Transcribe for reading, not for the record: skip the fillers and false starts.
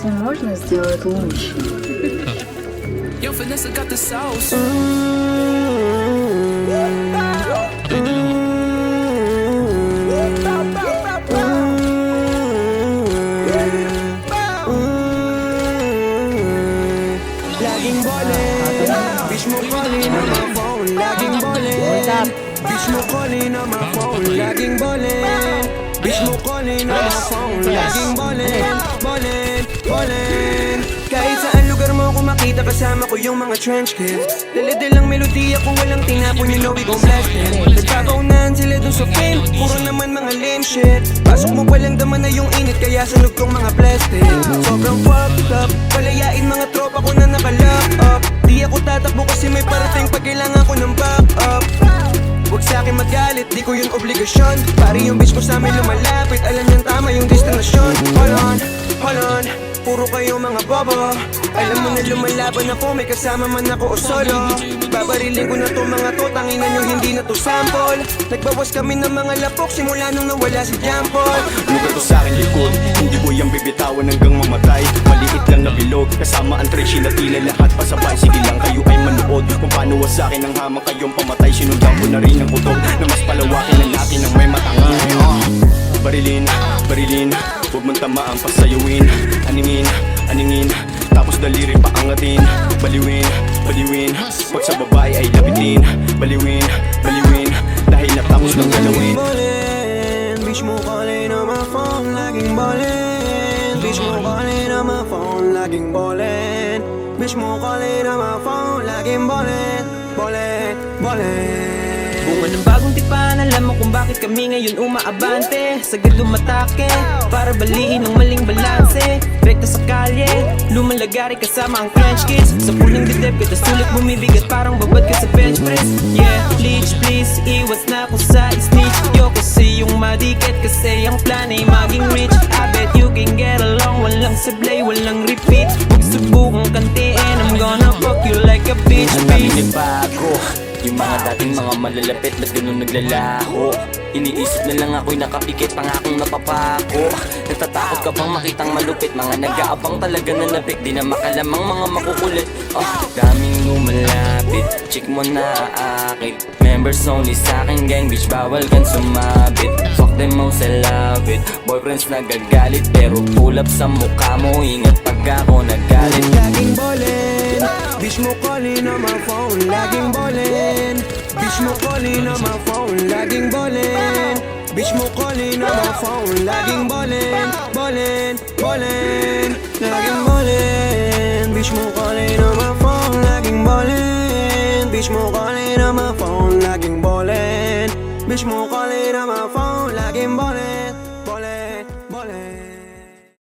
возможно сделать лучше. Yo, Vanessa got the sauce. Laging ballin', bitch mo calling on my phone. Laging ballin', bitch mo calling on my phone. Laging ballin', bitch mo calling on my phone. Laging ballin', ballin', ballin'. Kahit saan lugar mo ako makita, kasama ko yung mga trench kids. Dala-dala lang melodiya kung walang tinapon, you know we gon' blast it. Nagkakaunahan sila dun sa fame, puro naman mga lame shit. Pasok mo palang daman na yung init, kaya sunog tong mga plastic. Sobrang fucked up, palayain mga tropa ko na naka-lock up. Di ako tatakbo kasi may parating pag kailangan ko ng back up. Huwag sa'kin magalit, di ko yun obligasyon. Pari yung bitch ko sa'min lumalapit, alam niyang tama yung destinasyon. Hold on, puro kayo mga bobo. Alam mo na lumalaban ako, may kasama man ako o solo. Babariling ko na to mga to, tanginan nyo hindi na to sample. Nagbawas kami ng mga lapok, simula nung nawala si Jampol. Lugar ko sa'kin likod, hindi ko yung bibitawan hanggang mamatay. Maliit lang na bilog, kasama ang treshi na tila lahat pasabay. Sige lang kayo ay manood, kung paano sa'kin ang hamang kayong pamatay. Sinundan ko na rin ang kutob, na mas palawakin ang natin ng may matangay. Barilin, huwag mong tamaan pasayuin. Aningin, tapos daliri pa angatin. Baliwin, pag sa babae ay lapitin. Baliwin, dahil natapos ng galawin. Bitch mo calling on my phone, laging ballin'. Bitch mo calling on my phone, laging ballin'. Bitch mo calling on my phone, laging ballin'. Bunga ng bagong tipan, alam mo kung bakit kami ngayon umaabante. Sagad lumatake, para baliin ang maling balanse. Rekta sa kalye, lumalagari kasama ang French kids. Sa puling didep, kada sulit bumibigat parang babad ka sa bench press. Yeah, bleach please, iwas na ako sa snitch. Yo kasi yung madikit, kasi ang plan ay maging rich. I bet you can get along, walang sablay, walang repeat. Huwag subukang kantiin, I'm gonna fuck you like a bitch. Ang namin bago, yung mga dating mga malalapit, ba't ganun naglalaho? Iniisip na lang ako'y nakapikit, pangakong napapako. Natatakot ka bang makitang malupit? Mga nag-aabang talaga na labik, di na makalamang mga makukulit. Daming lumalapit, chick mo na aakit. Members only sa'king gang, bitch bawal kang sumabit. Fuck them most, I love it. Boyfriends nagagalit, pero pull up sa mukha mo, ingat pag ako nagalit. Laging ballin', bitch mo calling on my phone. Laging ballin', bitch mo calling on my phone. Laging ballin', bitch mo calling on my phone. Laging ballin'. Laging ballin', bitch mo calling on my phone. Laging ballin', bitch mo calling on my phone. Laging ballin', bitch mo calling on my phone. Laging ballin'.